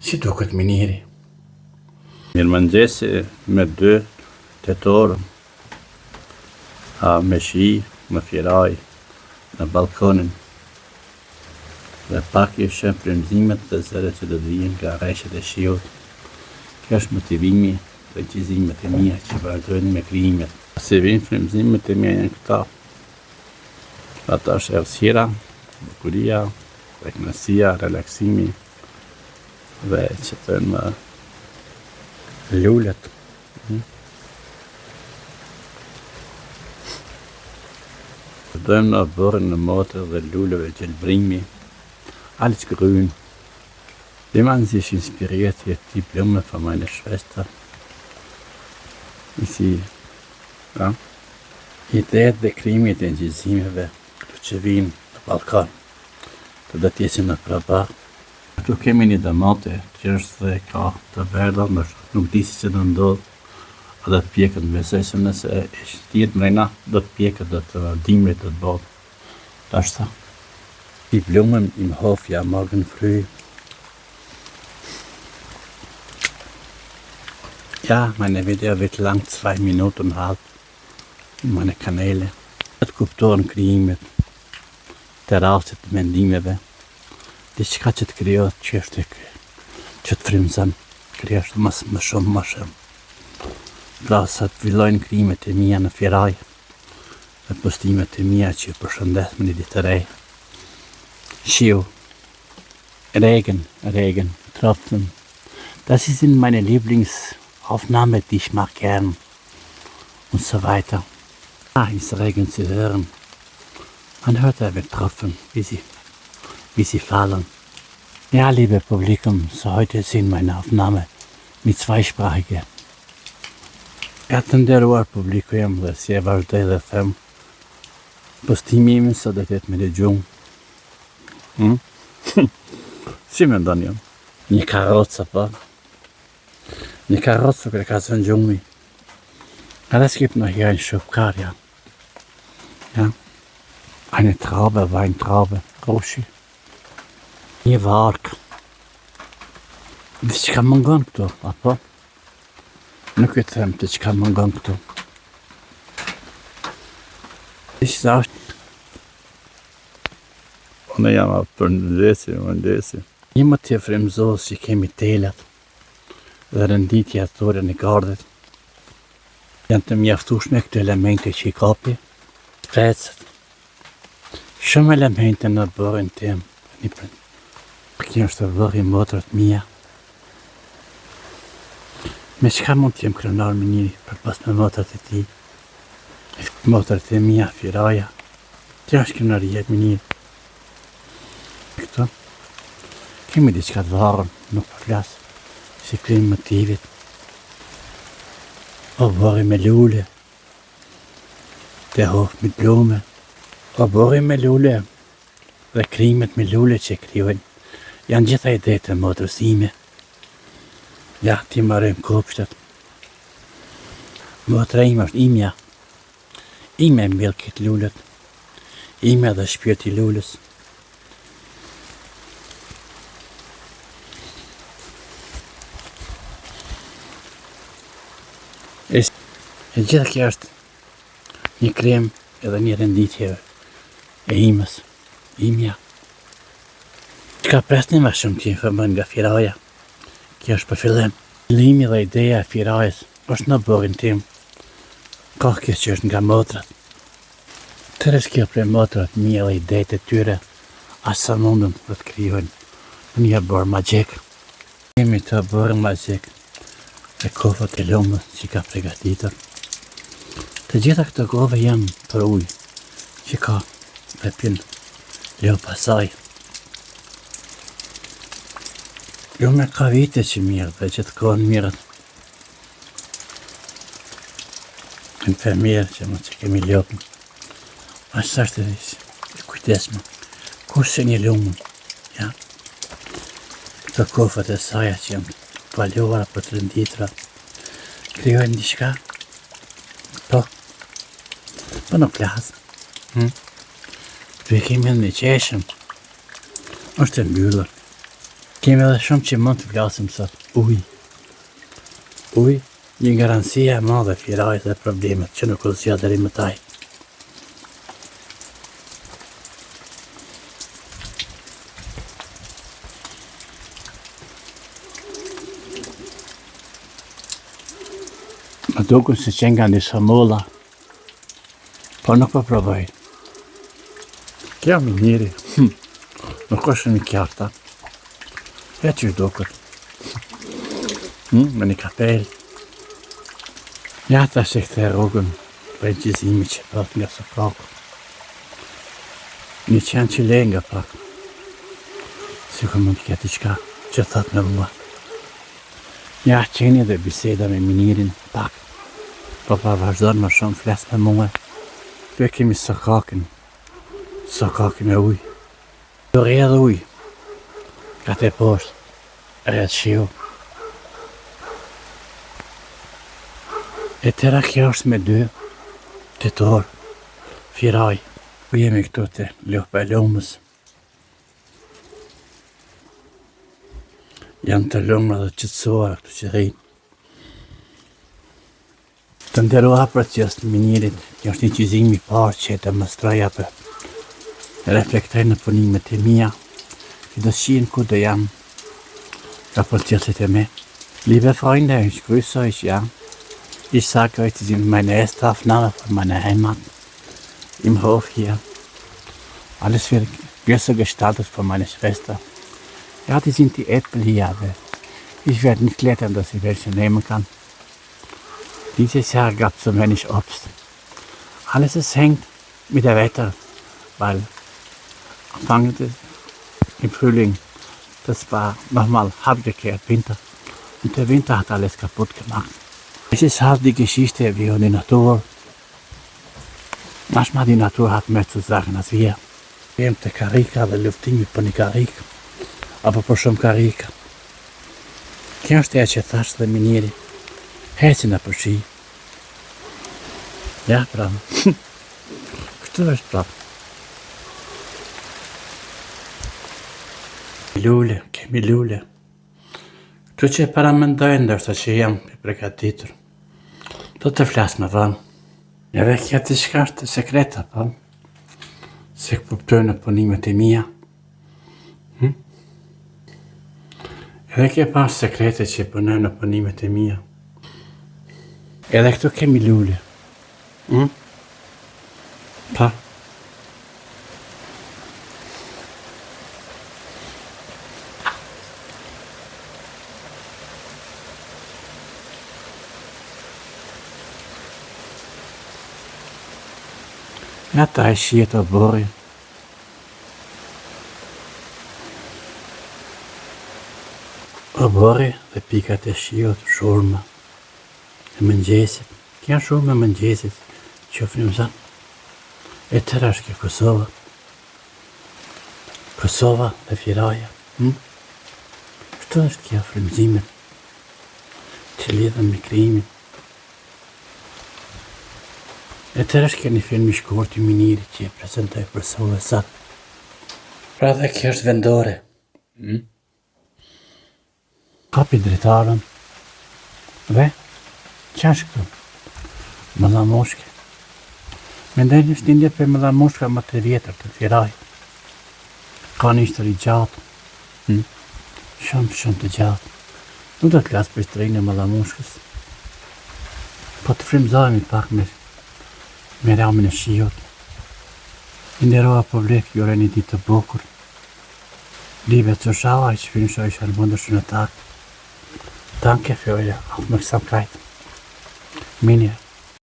Si duket miniri? Mirëmëngjesi me 2 tetor, me shi, me firaj, në balkonin, dhe pak i shem frymëzimet dhe zëret që do të vijnë nga rreshtet e shiut. Kjo është motivimi dhe gjizimet e mia që vazhdojnë me krijimet. Si vinë frymëzimet e mia janë këta. Ata është errësira, bukuria, kënaqësia, relaksimi dhe që thënë lulet. Dojmë në bërën në motër dhe lulleve gjelbrimi, alles grün. Wie man sich inspiriert, wird die Blume von meiner Schwester. Ja? Ideet dhe krimit e ngjizimeve, këtu që vinë në Ballkan, të do t'jesim në prapar. Këtu kemi një domate që është dhe ka të verdha, nuk di si që do ndodhë, a do të pjekët, besoj se nëse e shtiet mrena, do të pjekët, do të dimrit do të bëhet. Dashta. Die Blumen im Hof, ja, morgen früh. Ja, meine Video wird lang, 2 Minuten und halb. Meine Kanäle. Het kuptohen krijimet, të rastit të mendimeve, diçka që të krijohet që të frymëzon, krijohet më shumë. Pra sa të fillojnë krijimet e mia në Firaj, dhe postimet e mia që përshëndes me një ditë të re. Shiu, Regen, Tropfen. Das sind meine Lieblingsaufnahmen, die ich mag gern. Und so weiter. Ist Regen zu hören. Man hört einfach Tropfen, wie sie fallen. Ja, liebe Publikum, so heute sind meine Aufnahmen mit zweisprachiger. Të nderuar publikum dhe si e vazhdoj dhe them, postimi im sot do të jetë me dëgjum. Si mendon ju? Një karrocë po. Një karrocë kur ka zënë gjumi. Das gibt noch hier ein Schubkar, ja. Ja. Eine Traube, Weintraube, Roschi. Një vark. Diçka mungon këtu, apo? Nuk e them të çka mungon këtu. Ishte është. Unë jam për ndesi. Një më të frymëzohës që kemi telat dhe rënditja tore në gardhet. Janë të mjaftueshme këto elemente që i kapi, precët. Shumë elemente në bërën tim. Kjo është bërë i motrët mia. Me çka mund t'jem krenar me njëri për pas me motrët e ti? Motrët e mia, Firaja. Kjo është krenaria me njëri. Këto. Kemi diçka të varën, nuk përflas. Si krim motivit. O bori me lule, det hof med blomme. O bori me lule, dhe krimet me lule që kryojnë, janë gjitha ide të motrës ime. Ja, ti marrëm kopshtet. Motra ime është imja. Ime mbjell këtë lullet. Ime dhe shpirti lulles. E gjitha kjo është një krem edhe një renditje e imës, imja. Çka presni më shumë që informën nga Firaja? Kjo është për fillim. Qëllimi dhe ideja e Firajës është në bërën tim. Ka kjo që është nga motrat. Tërës kjo për motrat mia dhe idejt e tyre, asa mundën dhe të kryojnë në një bërë magjik. Kemi të bërë magjik e kofët e lumës që ka pregatitur. Të gjitha këto gove janë për ujë, që ka pepin leo pasaj. Lume ka vite që mirë dhe që të kohën mirët. Në fermirë që më që kemi lopën. Ashtë është e kujdesme. Kurse një lumën, ja. Këto kofët e saja që janë valuara për të rënditra. Kryojnë diçka. Po nuk plasë. Këtu e kemi në qeshëm. është e mbyllur. Kemi edhe shumë që mund të flasim sot. Uj, një garancia e madhe firajës dhe problemet që nuk u zgjat deri më taj. Më duken se që nga njësa molla, po nuk po provoj. Kjo minjeri, nuk është një kjarta. E që duket. Me një kapel. Ja ta se këthe rrugën për gjizimi që pat nga së kako. Një qenë që lenga pak. Si ku mund të kjeti qka që thot me mua. Ja qeni dhe biseda me minirin pak. Po pa vazhdojnë më shumë fles me mua. Për kemi sokakin me uj. Për edhe uj. Ka te poshtë, rrët shiu. E tëra kjo është me 2 tetor, firaj. Po jemi këtu të Lopë e Lumës. Janë të lumra dhe qëtësora këtu që rrinë. Të nderuar proces minirit, kjo është një qyzimi parë që të mëstroja për reflektoj në punimet e mia, që do shien ku do jam, ka processet e me. Liebe Freunde, ich grüße euch, ja. Ich sage euch, die sind meine erste Aufnahme von meiner Heimat, im Hof hier. Alles wird besser gestaltet von meiner Schwester. Ja, die sind die Äpfel hier, aber ich werde nicht klettern, dass ich welche nehmen kann. Dieses Jahr gab es so wenig Obst. Alles es hängt mit dem Wetter, weil Anfang im Frühling, das war nochmal halbgekehrt Winter. Und der Winter hat alles kaputt gemacht. Es ist halt die Geschichte wie die Natur. Manchmal die Natur hat mehr zu sagen als wir. Wir haben die Karika, der lufting po një karik, apo po shumë karika. Kjo është e që thash dhe minjeri. Heci në përshi. Ja, prapë. Këtë është prapë. Lule, kemi lule. Këtu që paramendojnë ndërsa që jam për prekatitur. Do të flasë më vonë. Edhe kja të shka është sekreta, po. Se kuptojnë në punimet e mia. Edhe kje pas sekrete që punojnë në punimet e mia. Edhe këtu kemi lule. Pa. Ja, ta e shiet o bori. O bori dhe pikat e shiot, shurma e mëngjesit. Kja shurma e mëngjesit, që frimëzan. E tëra është kjo Kosova. Kosova dhe Firaja. Kështu është kjo frimëzimin që lidhen me krimin. E tërë është kjo një film i shkurt i minirit që e prezentoj për sot sot. Pra dhe kjo është vendore. Kapi dritarën. Dhe, që është këtu? Mëllamoshke. Mendoj një shtindje për mëllamoshka më të vjetër të Firaj. Ka një histori gjatë. Shumë të gjatë. Nuk do të lasë për historinë e mëllamoshkës. Po të frimzojmë pak me ramin e shiot. Nderoa publik, ju uroj një ditë të bukur. Liebe Zuschauer, ich wünsche euch einen wunderschönen Tag. Danke für eure Aufmerksamkeit. Minja.